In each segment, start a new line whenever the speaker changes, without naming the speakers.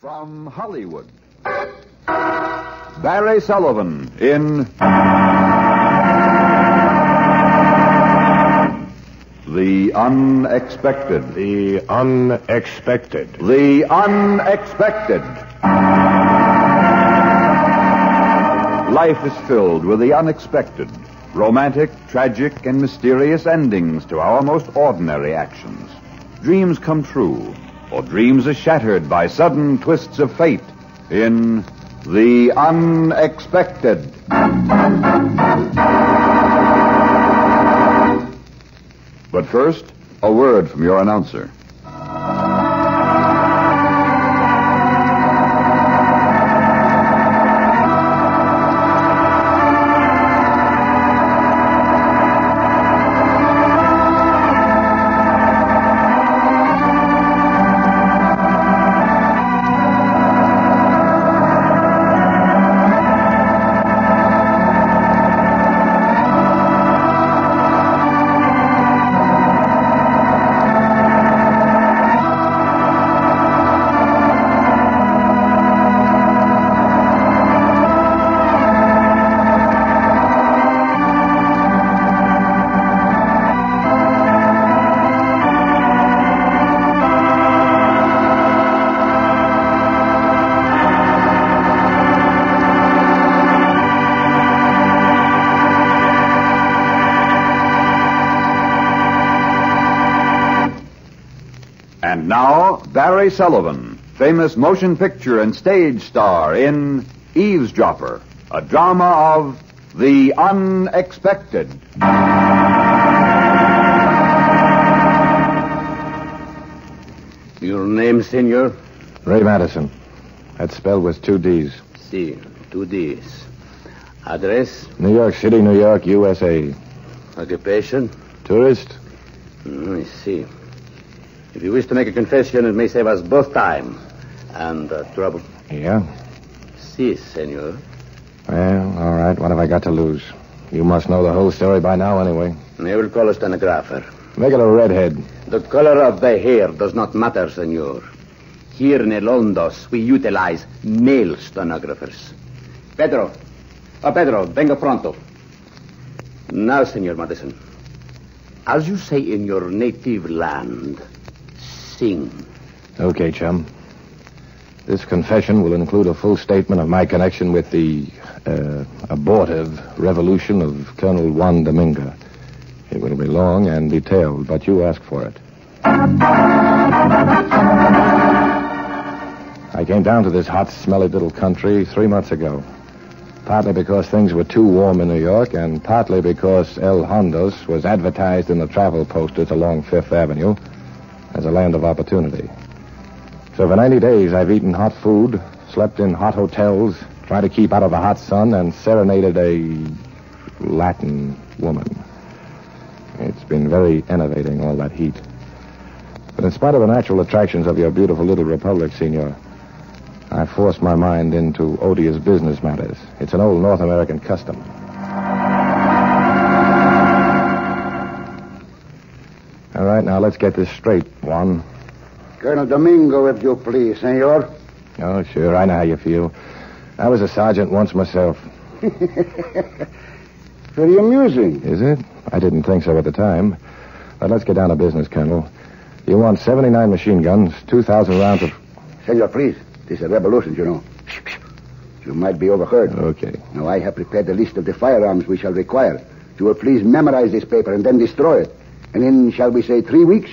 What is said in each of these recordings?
From Hollywood, Barry Sullivan in The Unexpected.
The Unexpected.
The Unexpected. Life is filled with the unexpected, romantic, tragic, and mysterious endings to our most ordinary actions. Dreams come true, or dreams are shattered by sudden twists of fate in The Unexpected. But first, a word from your announcer. And now, Barry Sullivan, famous motion picture and stage star in Eaves Dropper, a drama of the unexpected.
Your name, senor?
Ray Madison. That spelled with 2 D's.
Si, 2 D's. Address?
New York City, New York, USA.
Occupation?
Tourist?
I see. If you wish to make a confession, it may save us both time and trouble.
Yeah?
Si, senor.
Well, all right. What have I got to lose? You must know the whole story by now anyway.
I will call a stenographer.
Make it a redhead.
The color of the hair does not matter, senor. Here in El Hondos, we utilize male stenographers. Pedro, venga pronto. Now, senor Madison, as you say in your native land, sing.
Okay, chum. This confession will include a full statement of my connection with the abortive revolution of Colonel Juan Domingo. It will be long and detailed, but you asked for it. I came down to this hot, smelly little country 3 months ago. Partly because things were too warm in New York, and partly because El Hondos was advertised in the travel posters along Fifth Avenue as a land of opportunity. So for 90 days, I've eaten hot food, slept in hot hotels, tried to keep out of the hot sun, and serenaded a Latin woman. It's been very enervating, all that heat. But in spite of the natural attractions of your beautiful little republic, senor, I forced my mind into odious business matters. It's an old North American custom. All right, now let's get this straight, Juan.
Colonel Domingo, if you please, senor.
Oh, sure, I know how you feel. I was a sergeant once myself.
Very amusing.
Is it? I didn't think so at the time. But let's get down to business, Colonel. You want 79 machine guns, 2,000 rounds of...
Senor, please. This is a revolution, you know. You might be overheard.
Okay.
Now, I have prepared a list of the firearms we shall require. You will please memorize this paper and then destroy it. And in, shall we say, 3 weeks,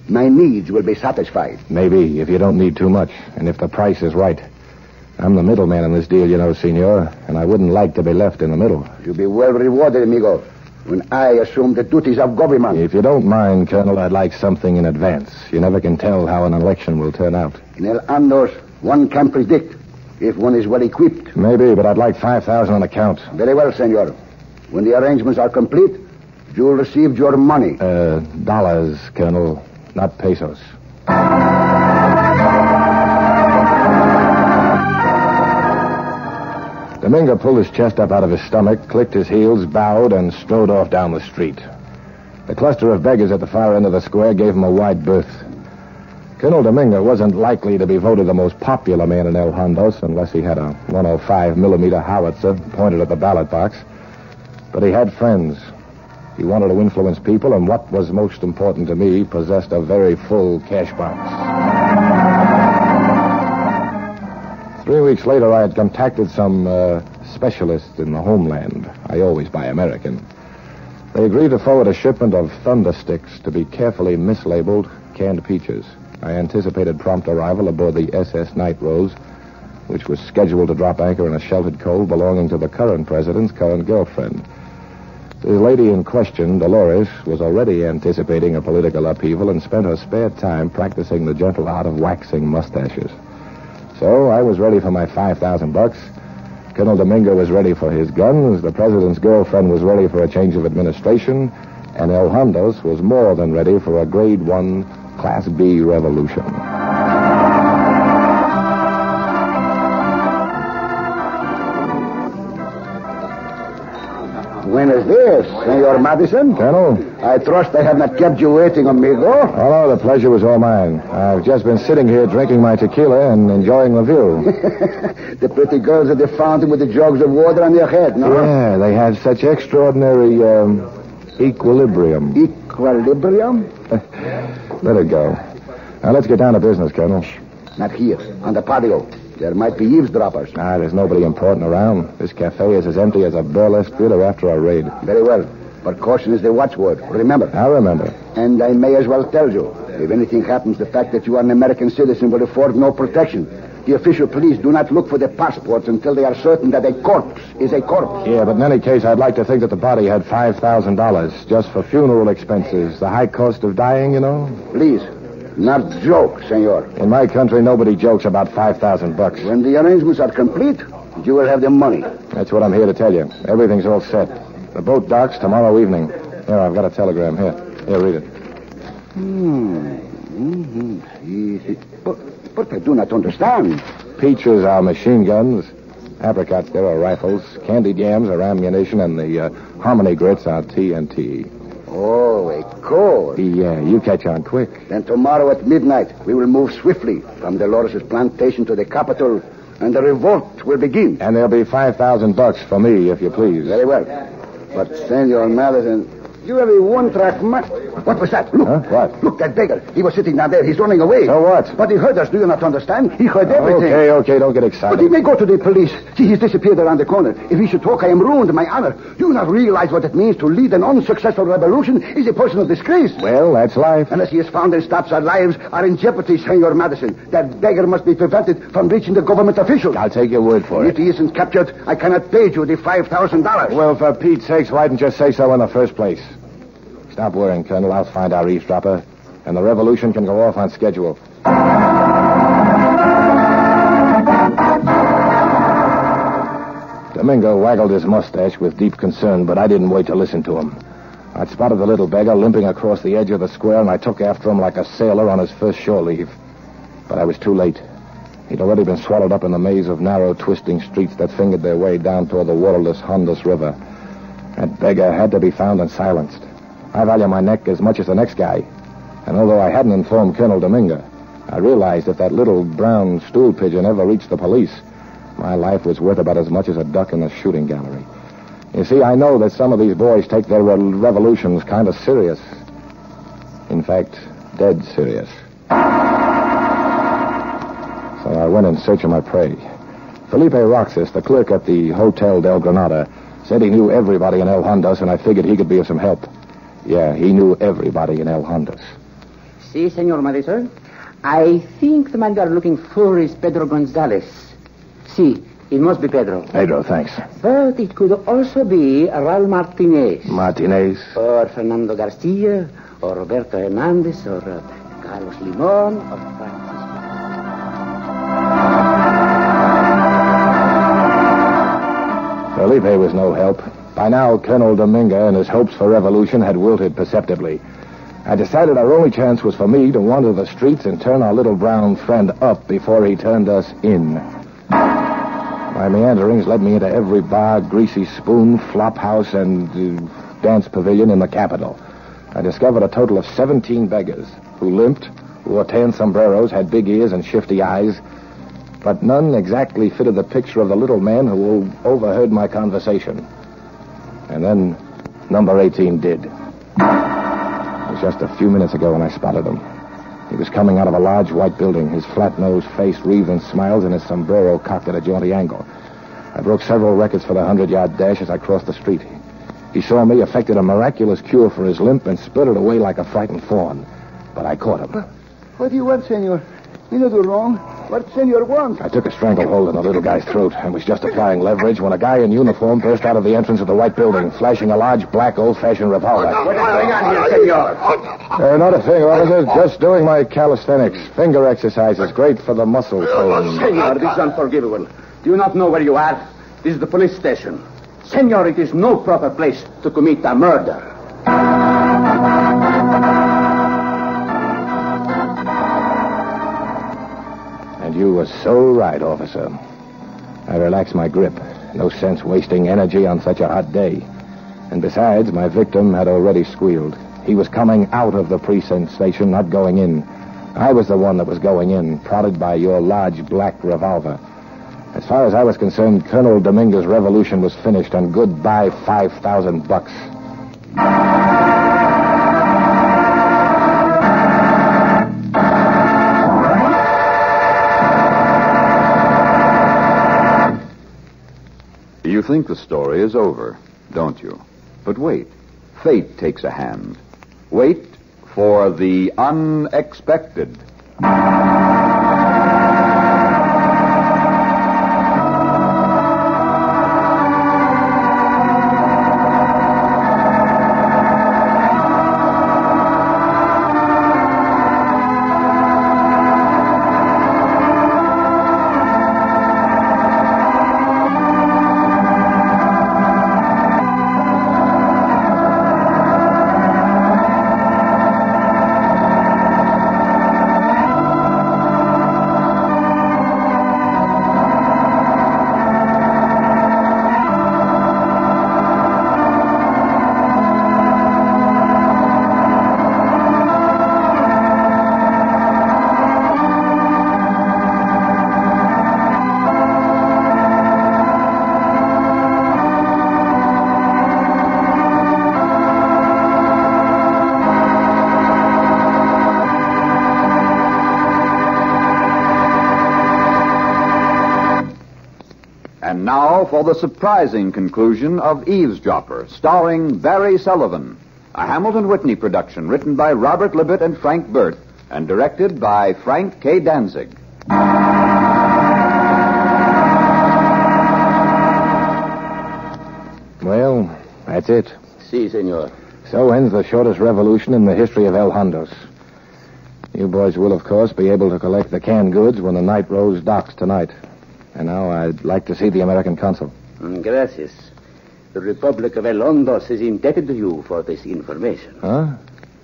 my needs will be satisfied.
Maybe, if you don't need too much, and if the price is right. I'm the middleman in this deal, you know, senor, and I wouldn't like to be left in the middle.
You'll be well rewarded, amigo, when I assume the duties of government.
If you don't mind, Colonel, I'd like something in advance. You never can tell how an election will turn out.
In El Hondos, one can predict if one is well equipped.
Maybe, but I'd like 5,000 on account.
Very well, senor. When the arrangements are complete, you'll receive your money.
Dollars, Colonel, not pesos. Domingo pulled his chest up out of his stomach, clicked his heels, bowed, and strode off down the street. The cluster of beggars at the far end of the square gave him a wide berth. Colonel Domingo wasn't likely to be voted the most popular man in El Hondos unless he had a 105-millimeter howitzer pointed at the ballot box. But he had friends. He wanted to influence people, and what was most important to me, possessed a very full cash box. 3 weeks later, I had contacted some specialists in the homeland. I always buy American. They agreed to forward a shipment of thunder sticks to be carefully mislabeled canned peaches. I anticipated prompt arrival aboard the SS Night Rose, which was scheduled to drop anchor in a sheltered cove belonging to the current president's current girlfriend. The lady in question, Dolores, was already anticipating a political upheaval and spent her spare time practicing the gentle art of waxing mustaches. So I was ready for my $5,000. Colonel Domingo was ready for his guns, the president's girlfriend was ready for a change of administration, and El Hondos was more than ready for a Grade 1, Class B revolution.
Buenos dias, Senor Madison.
Colonel?
I trust I have not kept you waiting, amigo.
Oh, no, the pleasure was all mine. I've just been sitting here drinking my tequila and enjoying the view.
The pretty girls at the fountain with the jugs of water on their head, no?
Yeah, they had such extraordinary equilibrium.
Equilibrium?
Let it go. Now, let's get down to business, Colonel.
Not here, on the patio. There might be eavesdroppers.
There's nobody important around. This cafe is as empty as a burlesque theater after a raid.
Very well. But caution is the watchword. Remember?
I remember.
And I may as well tell you, if anything happens, the fact that you are an American citizen will afford no protection. The official police do not look for the passports until they are certain that a corpse is a corpse.
Yeah, but in any case, I'd like to think that the body had $5,000 just for funeral expenses. The high cost of dying, you know?
Please, not joke, senor.
In my country, nobody jokes about $5,000.
When the arrangements are complete, you will have the money.
That's what I'm here to tell you. Everything's all set. The boat docks tomorrow evening. Here, I've got a telegram. Here, read it.
But I do not understand.
Peaches are machine guns. Apricots, there are rifles. Candied yams are ammunition, and the hominy grits are TNT.
Oh, a code.
Yeah, you catch on quick.
Then tomorrow at midnight, we will move swiftly from Dolores' plantation to the capital, and the revolt will begin.
And there'll be $5,000 for me, if you please.
Very well. But, Senor Madison, you have a one-track mind. What was that? Look.
Huh? What?
Look, that beggar. He was sitting down there. He's running away.
So what?
But he heard us. Do you not understand? He heard everything.
Okay, don't get excited.
But he may go to the police. See, he's disappeared around the corner. If he should talk, I am ruined, my honor. Do you not realize what it means to lead an unsuccessful revolution is a personal disgrace?
Well, that's life.
Unless he is found and stops, our lives are in jeopardy, Senor Madison. That beggar must be prevented from reaching the government officials.
I'll take your word for
And
it.
if he isn't captured, I cannot pay you the $5,000.
Well, for Pete's sakes, why didn't you say so in the first place? Stop worrying, Colonel. I'll find our Eaves Dropper, and the revolution can go off on schedule. Domingo waggled his mustache with deep concern, but I didn't wait to listen to him. I'd spotted the little beggar limping across the edge of the square, and I took after him like a sailor on his first shore leave. But I was too late. He'd already been swallowed up in the maze of narrow, twisting streets that fingered their way down toward the waterless Hondos River. That beggar had to be found and silenced. I value my neck as much as the next guy. And although I hadn't informed Colonel Domingo, I realized if that little brown stool pigeon ever reached the police, my life was worth about as much as a duck in the shooting gallery. You see, I know that some of these boys take their revolutions kind of serious. In fact, dead serious. So I went in search of my prey. Felipe Roxas, the clerk at the Hotel del Granada, said he knew everybody in El Hondos, and I figured he could be of some help. Yeah, he knew everybody in El Hondos.
Si, Senor Madison. I think the man you are looking for is Pedro Gonzalez. Si, it must be Pedro.
Pedro, thanks.
But it could also be Raul Martinez.
Martinez?
Or Fernando Garcia, or Roberto Hernandez, or Carlos Limon, or Francis.
Felipe was no help. By now, Colonel Domingo and his hopes for revolution had wilted perceptibly. I decided our only chance was for me to wander the streets and turn our little brown friend up before he turned us in. My meanderings led me into every bar, greasy spoon, flop house, and dance pavilion in the capital. I discovered a total of 17 beggars who limped wore tan sombreros, had big ears and shifty eyes, but none exactly fitted the picture of the little man who overheard my conversation. And then number 18 did. It was just a few minutes ago when I spotted him. He was coming out of a large white building, his flat-nosed face wreathed in smiles and his sombrero cocked at a jaunty angle. I broke several records for the 100-yard dash as I crossed the street. He saw me, effected a miraculous cure for his limp, and spurted away like a frightened fawn. But I caught him.
What do you want, senor? You don't do wrong. What senor wants?
I took a stranglehold in the little guy's throat and was just applying leverage when a guy in uniform burst out of the entrance of the white building, flashing a large black old-fashioned revolver.
What is going on here, senor?
Not a thing, officer. Just doing my calisthenics. Finger exercises. Great for the muscle tone.
Senor, this is unforgivable. Do you not know where you are? This is the police station. Senor, it is no proper place to commit a murder.
And you were so right, officer. I relaxed my grip. No sense wasting energy on such a hot day. And besides, my victim had already squealed. He was coming out of the precinct station, not going in. I was the one that was going in, prodded by your large black revolver. As far as I was concerned, Colonel Dominguez's revolution was finished, and goodbye $5,000.
You think the story is over, don't you? But wait. Fate takes a hand. Wait for the unexpected. And now for the surprising conclusion of Eaves Dropper, starring Barry Sullivan. A Hamilton Whitney production written by Robert Libet and Frank Burt and directed by Frank K. Danzig.
Well, that's it.
Si, senor.
So ends the shortest revolution in the history of El Hondos. You boys will, of course, be able to collect the canned goods when the Night Rose docks tonight. And now I'd like to see the American consul.
Gracias. The Republic of El Hondos is indebted to you for this information.
Huh?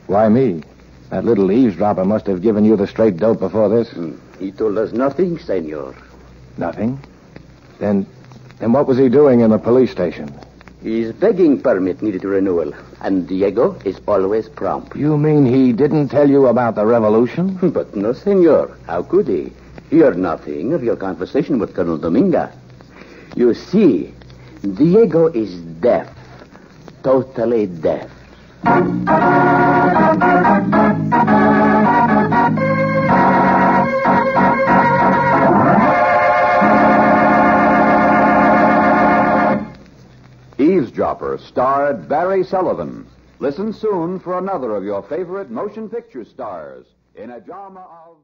Why me? That little eavesdropper must have given you the straight dope before this.
He told us nothing, senor.
Nothing? Then what was he doing in the police station?
His begging permit needed renewal, and Diego is always prompt.
You mean he didn't tell you about the revolution?
But no, senor. How could he? He heard nothing of your conversation with Colonel Dominguez. You see, Diego is deaf. Totally deaf.
Eaves Dropper starred Barry Sullivan. Listen soon for another of your favorite motion picture stars in a drama of...